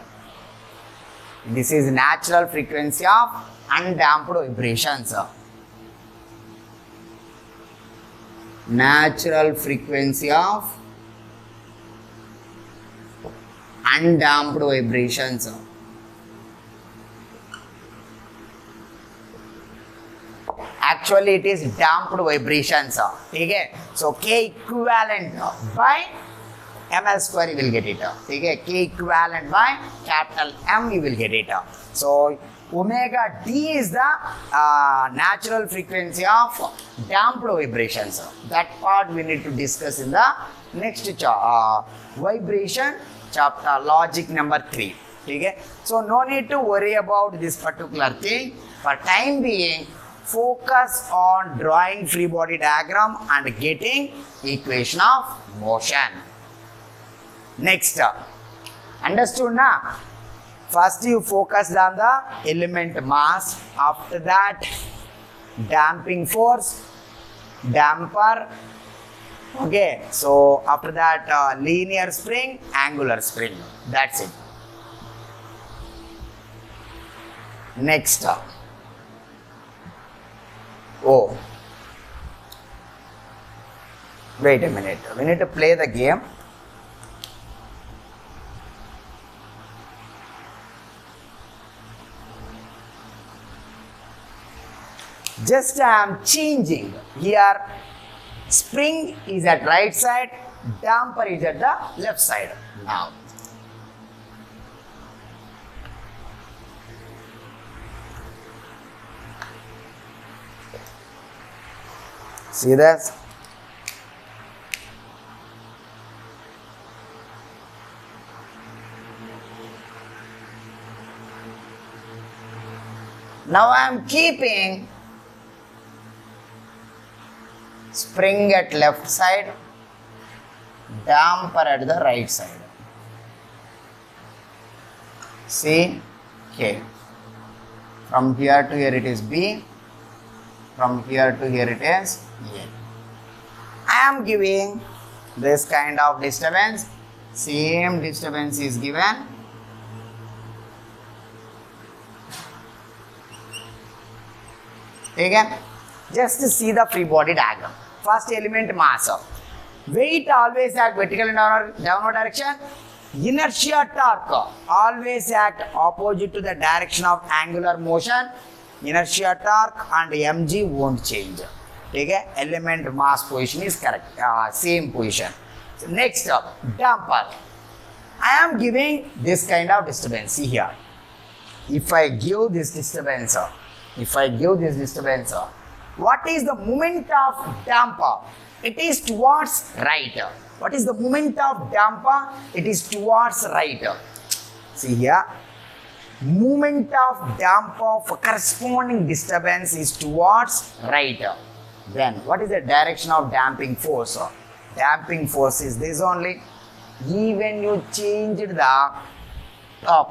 This is natural frequency of undamped vibrations. natural frequency of undamped vibrations. Actually it is damped vibrations. Okay, so K equivalent by ml square you will get it. Okay, K equivalent by capital M you will get it. So omega D is the natural frequency of damped vibrations. That part we need to discuss in the next vibration chapter, logic number 3. Okay, so no need to worry about this particular thing. For time being, focus on drawing free body diagram and getting equation of motion. Next, understood now? First you focus on the element mass, after that damping force, damper, okay, so after that linear spring, angular spring, that's it. Next, oh, wait a minute, we need to play the game. Just I am changing here, spring is at right side, damper is at the left side now. See this? Now I am keeping spring at left side, damper at the right side. See, K. From here to here it is B. From here to here it is A. I am giving this kind of disturbance. Same disturbance is given. Again, just to see the free body diagram. First element mass. Weight always act vertical in downward direction. Inertia torque always act opposite to the direction of angular motion. Inertia torque and mg won't change. Okay? Element mass position is correct. Same position. So next up, damper. I am giving this kind of disturbance. See here. If I give this disturbance, what is the moment of damper? It is towards right. What is the moment of damper? It is towards right. See here. Moment of damper for corresponding disturbance is towards right. Then what is the direction of damping force? Damping force is this only. Even you change the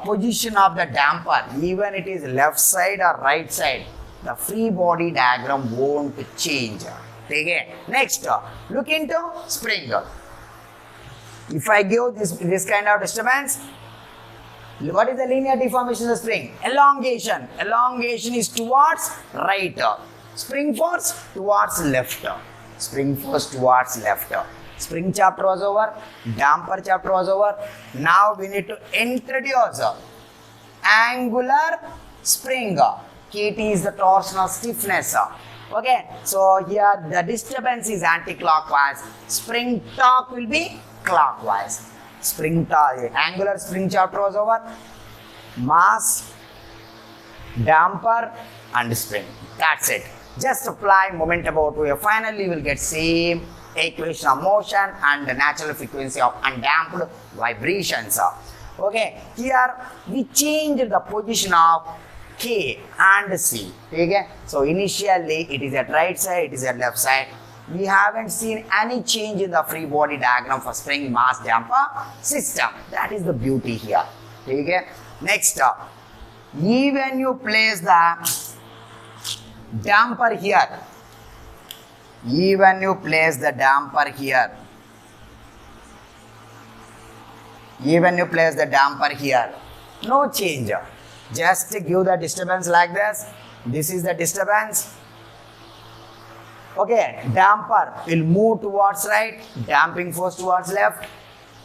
position of the damper, even it is left side or right side, the free body diagram won't change. Okay. Next, look into spring. If I give this kind of disturbance, what is the linear deformation of the spring? Elongation. Elongation is towards right. Spring force towards left. Spring force towards left. Spring chapter was over. Damper chapter was over. Now we need to introduce angular spring. KT is the torsional stiffness. Okay. So here the disturbance is anti-clockwise. Spring torque will be clockwise. Spring torque. Angular spring chapter was over. Mass, damper and spring. That's it. Just apply moment about wave. Finally, you will get same equation of motion and the natural frequency of undamped vibrations. Okay, here we change the position of K and C. Okay, so initially it is at right side, it is at left side. We haven't seen any change in the free body diagram for spring mass damper system. That is the beauty here. Okay, next up, even you place the damper here. Even you place the damper here. Even you place the damper here. No change. Just give the disturbance like this. This is the disturbance. Okay, damper will move towards right, damping force towards left.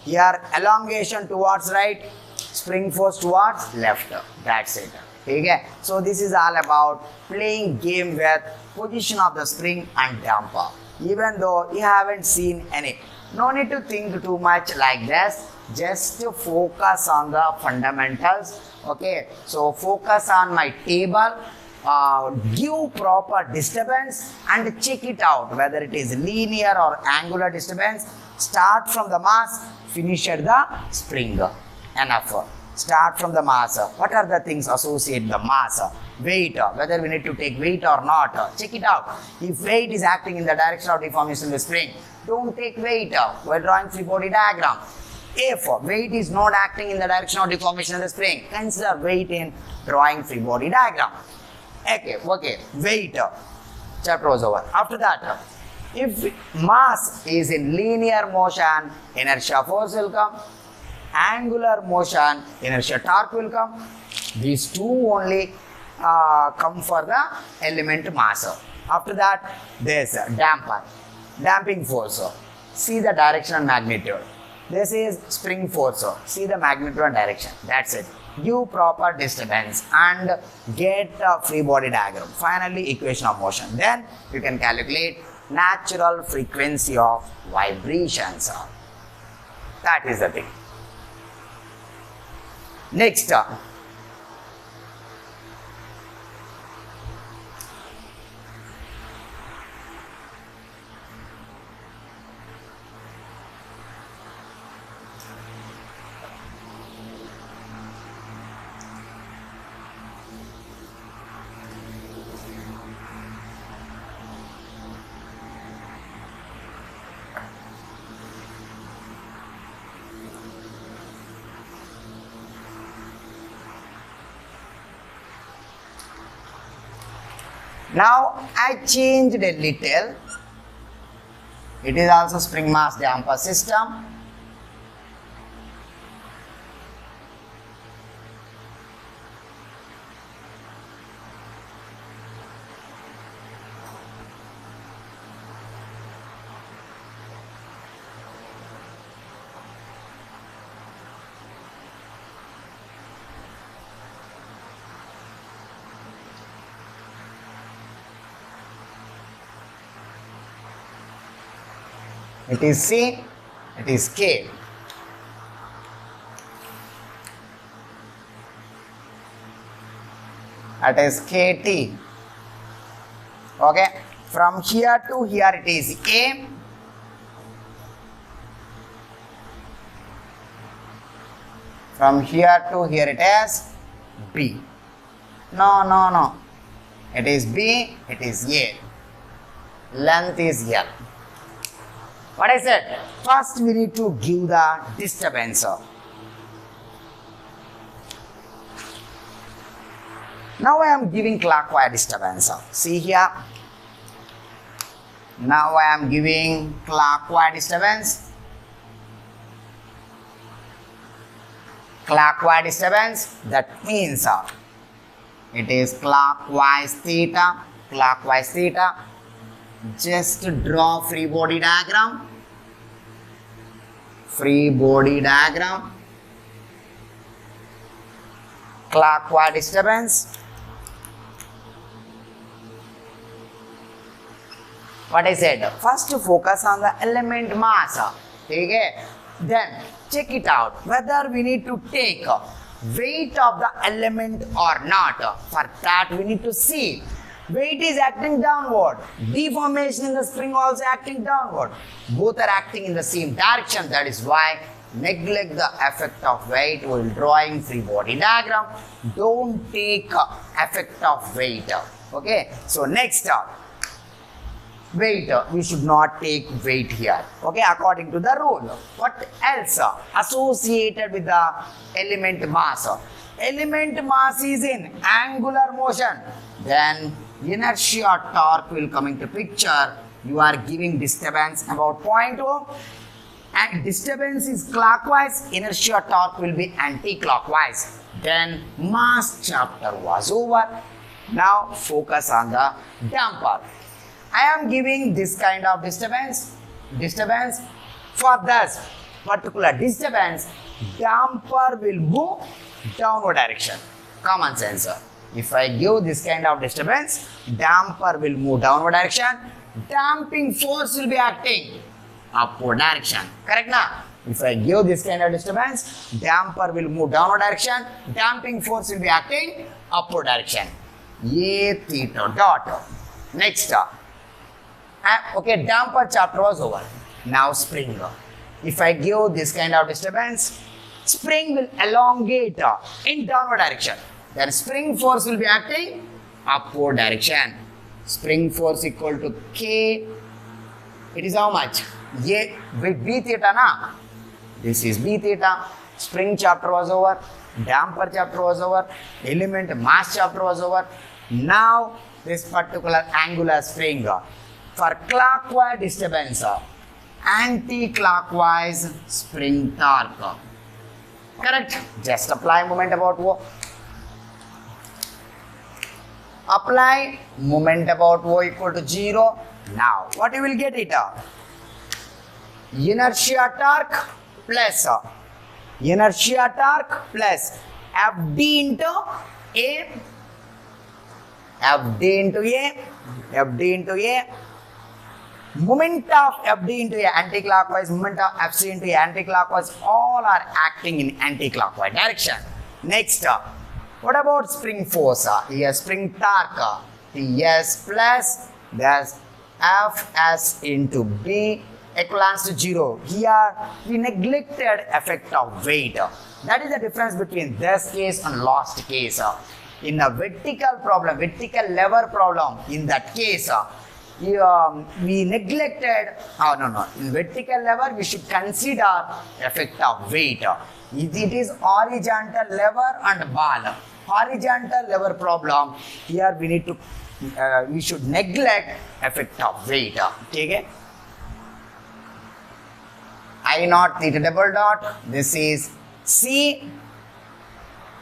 Here, elongation towards right, spring force towards left. That's it. Okay, so this is all about playing game with position of the spring and damper. Even though you haven't seen any, no need to think too much like this. Just focus on the fundamentals. Okay, so focus on my table. Give proper disturbance and check it out whether it is linear or angular disturbance. Start from the mass, finish at the spring. Enough. Start from the mass. What are the things associated with the mass? Weight, whether we need to take weight or not. Check it out. If weight is acting in the direction of deformation of the spring, don't take weight. We're drawing free body diagram. If weight is not acting in the direction of deformation of the spring, consider weight in drawing free body diagram. Okay, weight. Chapter was over. After that, if mass is in linear motion, inertia force will come. Angular motion, inertia torque will come. These two only come for the element mass. After that, there's damper, damping force. See the direction and magnitude. This is spring force. See the magnitude and direction. That's it. Give proper disturbance and get a free body diagram. Finally, equation of motion. Then you can calculate natural frequency of vibrations. That is the thing. Next, now I changed a little. It is also spring mass damper system. It is C, it is K. That is KT. Okay, from here to here it is A. From here to here it is B. No. It is B, it is A. Length is L. What I said? First we need to give the disturbance. Now I am giving clockwise disturbance. See here. Now I am giving clockwise disturbance. Clockwise disturbance, that means it is clockwise theta. Clockwise theta. Just draw free body diagram. Free body diagram. Clockwise disturbance. What I said, first focus on the element mass. Okay? Then check it out whether we need to take weight of the element or not. For that we need to see weight is acting downward, deformation in the spring also acting downward. Both are acting in the same direction. That is why neglect the effect of weight while drawing free body diagram. Don't take effect of weight. Okay, so next weight, we should not take weight here. Okay, according to the rule. What else associated with the element mass? Element mass is in angular motion. Then inertia torque will come into picture. You are giving disturbance about 0.0 and disturbance is clockwise, inertia torque will be anti-clockwise. Then mass chapter was over. Now focus on the damper. I am giving this kind of disturbance. For this particular disturbance, damper will move downward direction. Common sense. If I give this kind of disturbance, damper will move downward direction. Damping force will be acting upward direction. Correct now? If I give this kind of disturbance, damper will move downward direction. Damping force will be acting upward direction. A theta dot. Next. Okay, damper chapter was over. Now spring. If I give this kind of disturbance, spring will elongate in downward direction. Then spring force will be acting upward direction. Spring force equal to K. It is how much? A with B theta na? This is B theta. Spring chapter was over. Damper chapter was over. Element mass chapter was over. Now this particular angular spring for clockwise disturbance, anti-clockwise spring torque. Correct? Just apply moment about O. Apply moment about O equal to 0. Now, what you will get it? Inertia torque plus FD into A. FD into A. Moment of FD into A anti-clockwise, moment of FC into A anti-clockwise, all are acting in anti-clockwise direction. Next, what about spring force? Here spring torque, TS plus there's Fs into B equals to 0. Here we neglected effect of weight. That is the difference between this case and last case. In a vertical problem, vertical lever problem, in that case, we neglected, in vertical lever we should consider effect of weight. It is horizontal lever and ball. Horizontal lever problem, here we need to, we should neglect effect of weight. Okay? I naught theta double dot, this is C.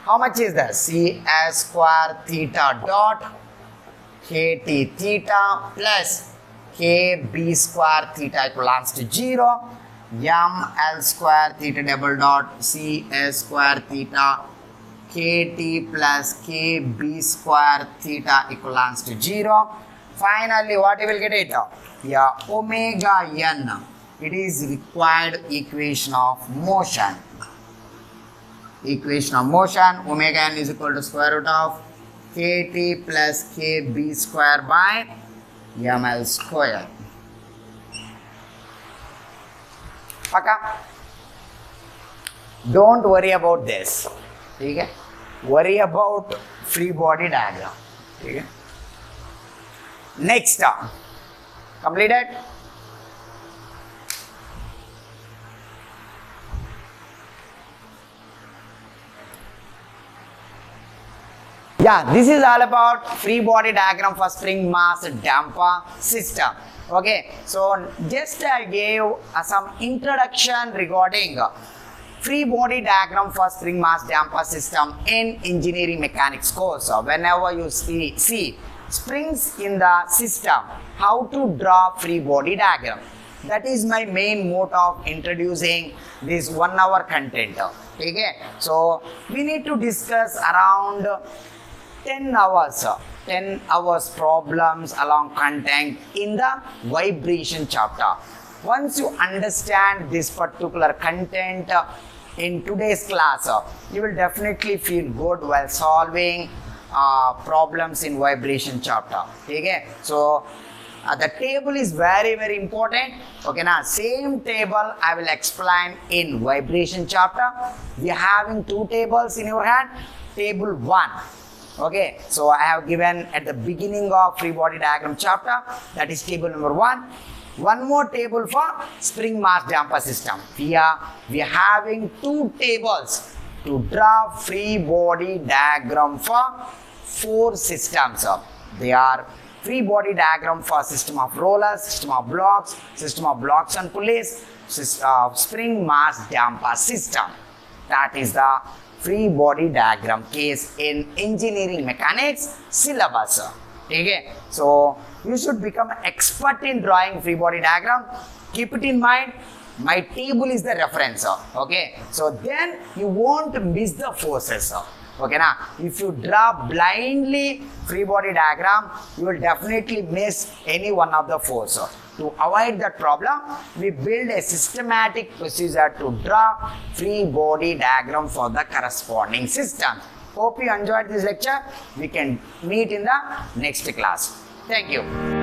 How much is that? C S square theta dot KT theta plus KB square theta equals to 0. ML square theta double dot CS square theta KT plus KB square theta equals to 0. Finally, what you will get it? Yeah, omega n. It is required equation of motion. Equation of motion, omega n is equal to square root of KT plus KB square by ML square. Okay? Don't worry about this. Okay? Worry about free body diagram. Okay? Next, completed? Yeah, this is all about free body diagram for spring mass damper system. Okay, so just I gave some introduction regarding free body diagram for spring mass damper system in engineering mechanics course. Whenever you see springs in the system, how to draw free body diagram. That is my main motto of introducing this 1 hour content. Okay, so we need to discuss around 10 hours problems along content in the vibration chapter. Once you understand this particular content in today's class, you will definitely feel good while solving problems in vibration chapter. Okay, so the table is very important. Okay, now same table I will explain in vibration chapter. We are having 2 tables in your hand. Table 1. Okay, so I have given at the beginning of free body diagram chapter, that is table number 1. One more table for spring mass damper system. Here we are having 2 tables to draw free body diagram for 4 systems. They are free body diagram for system of rollers, system of blocks and pulleys, spring mass damper system. That is the free body diagram case in engineering mechanics syllabus. Okay, so you should become an expert in drawing free body diagram. Keep it in mind. My table is the reference. Okay, so then you won't miss the forces. Okay, now if you draw blindly free body diagram, you will definitely miss any one of the force. To avoid that problem, we build a systematic procedure to draw free body diagram for the corresponding system. Hope you enjoyed this lecture. We can meet in the next class. Thank you.